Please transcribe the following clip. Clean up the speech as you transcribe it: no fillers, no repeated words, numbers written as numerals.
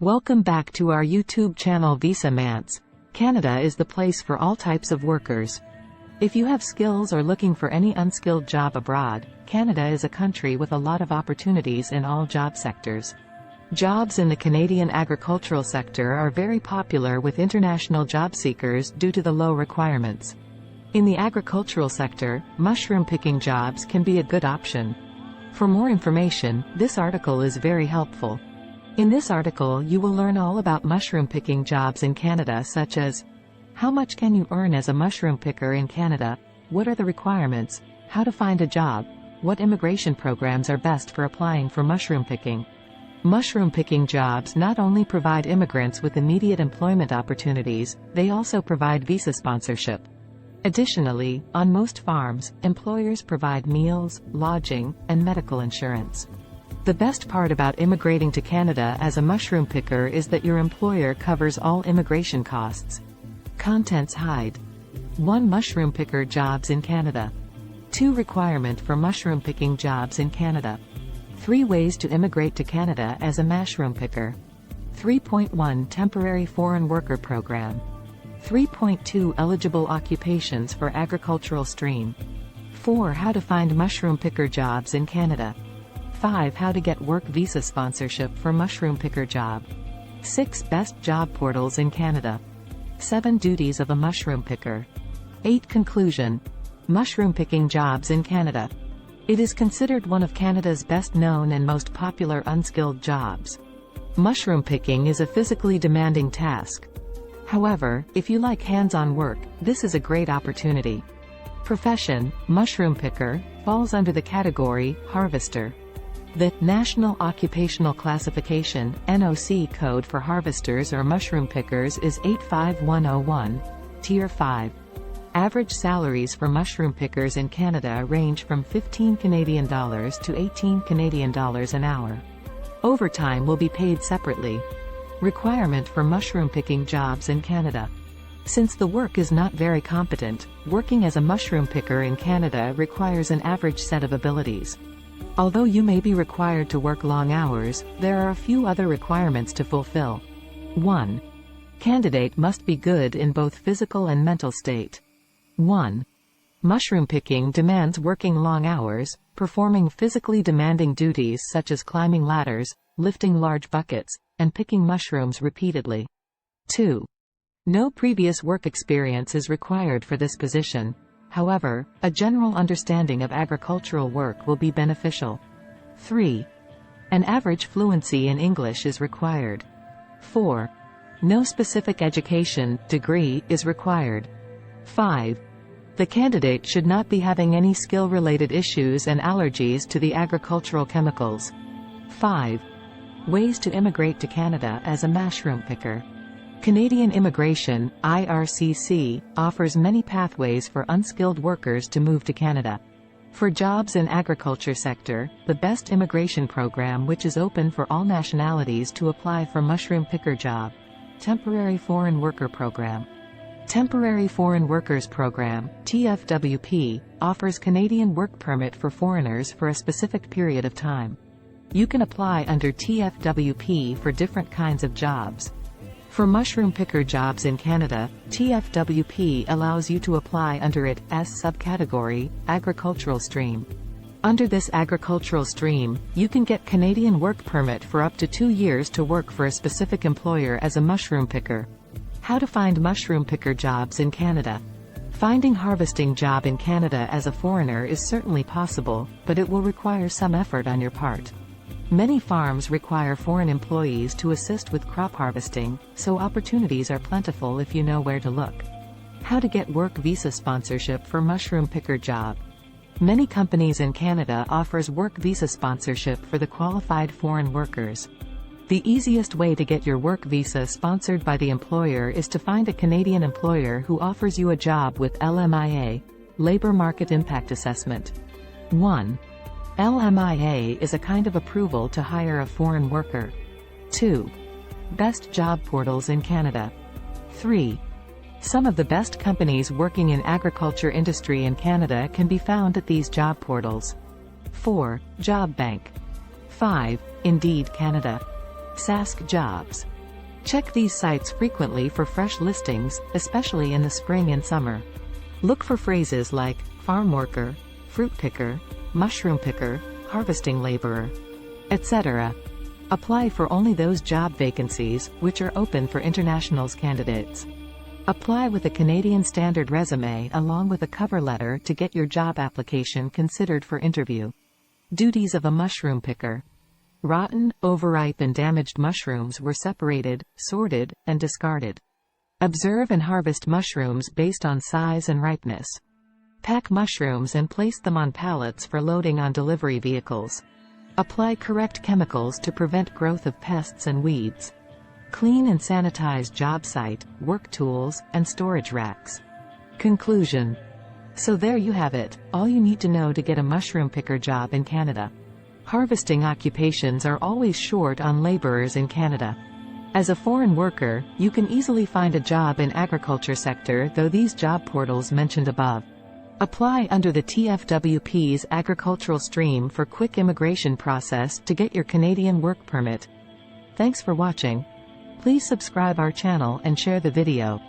Welcome back to our YouTube channel Visa Mance. Canada is the place for all types of workers. If you have skills or looking for any unskilled job abroad, Canada is a country with a lot of opportunities in all job sectors. Jobs in the Canadian agricultural sector are very popular with international job seekers due to the low requirements. In the agricultural sector, mushroom picking jobs can be a good option. For more information, this article is very helpful. In this article you will learn all about mushroom picking jobs in Canada, such as how much can you earn as a mushroom picker in Canada, what are the requirements, how to find a job, what immigration programs are best for applying for mushroom picking. Mushroom picking jobs not only provide immigrants with immediate employment opportunities, they also provide visa sponsorship. Additionally, on most farms, employers provide meals, lodging, and medical insurance. The best part about immigrating to Canada as a mushroom picker is that your employer covers all immigration costs. Contents hide. 1. Mushroom picker jobs in Canada. 2. Requirement for mushroom picking jobs in Canada. 3 ways to immigrate to Canada as a mushroom picker. 3.1 Temporary Foreign Worker Program. 3.2 Eligible occupations for agricultural stream. 4. How to find mushroom picker jobs in Canada. 5. How to get work visa sponsorship for mushroom picker job. 6. Best job portals in Canada. 7. Duties of a mushroom picker. 8. Conclusion. Mushroom picking jobs in Canada. It is considered one of Canada's best known and most popular unskilled jobs. Mushroom picking is a physically demanding task. However, if you like hands-on work, this is a great opportunity. Profession, mushroom picker, falls under the category, harvester. The National Occupational Classification (NOC) code for harvesters or mushroom pickers is 85101, Tier 5. Average salaries for mushroom pickers in Canada range from $15 Canadian to $18 Canadian an hour. Overtime will be paid separately. Requirement for mushroom picking jobs in Canada. Since the work is not very competent, working as a mushroom picker in Canada requires an average set of abilities. Although you may be required to work long hours, there are a few other requirements to fulfill. 1. Candidate must be good in both physical and mental state. 1. Mushroom picking demands working long hours, performing physically demanding duties such as climbing ladders, lifting large buckets, and picking mushrooms repeatedly. 2. No previous work experience is required for this position. However, a general understanding of agricultural work will be beneficial. 3. An average fluency in English is required. 4. No specific education, degree, is required. 5. The candidate should not be having any skill-related issues and allergies to the agricultural chemicals. 5. Ways to immigrate to Canada as a mushroom picker. Canadian Immigration, IRCC, offers many pathways for unskilled workers to move to Canada. For jobs in agriculture sector, the best immigration program which is open for all nationalities to apply for mushroom picker job. Temporary Foreign Worker Program. Temporary Foreign Workers Program, TFWP, offers Canadian work permit for foreigners for a specific period of time. You can apply under TFWP for different kinds of jobs. For mushroom picker jobs in Canada, TFWP allows you to apply under its subcategory, agricultural stream. Under this agricultural stream, you can get Canadian work permit for up to 2 years to work for a specific employer as a mushroom picker. How to find mushroom picker jobs in Canada. Finding harvesting job in Canada as a foreigner is certainly possible, but it will require some effort on your part. Many farms require foreign employees to assist with crop harvesting, so opportunities are plentiful if you know where to look. How to get work visa sponsorship for mushroom picker job. Many companies in Canada offers work visa sponsorship for the qualified foreign workers. The easiest way to get your work visa sponsored by the employer is to find a Canadian employer who offers you a job with LMIA, Labor Market Impact Assessment. 1. LMIA is a kind of approval to hire a foreign worker. 2. Best job portals in Canada. 3. Some of the best companies working in agriculture industry in Canada can be found at these job portals. 4. Job Bank. 5. Indeed Canada. sectors.Jobs. Check these sites frequently for fresh listings, especially in the spring and summer. Look for phrases like farm worker, fruit picker, mushroom picker, harvesting laborer, etc. Apply for only those job vacancies which are open for internationals candidates. Apply with a Canadian Standard resume along with a cover letter to get your job application considered for interview. Duties of a mushroom picker. Rotten, overripe and damaged mushrooms were separated, sorted, and discarded. Observe and harvest mushrooms based on size and ripeness. Pack mushrooms and place them on pallets for loading on delivery vehicles. Apply correct chemicals to prevent growth of pests and weeds. Clean and sanitize job site, work tools, and storage racks. Conclusion. So there you have it, all you need to know to get a mushroom picker job in Canada. Harvesting occupations are always short on laborers in Canada. As a foreign worker, you can easily find a job in agriculture sector through these job portals mentioned above. Apply under the TFWP's agricultural stream for quick immigration process to get your Canadian work permit. Thanks for watching. Please subscribe our channel and share the video.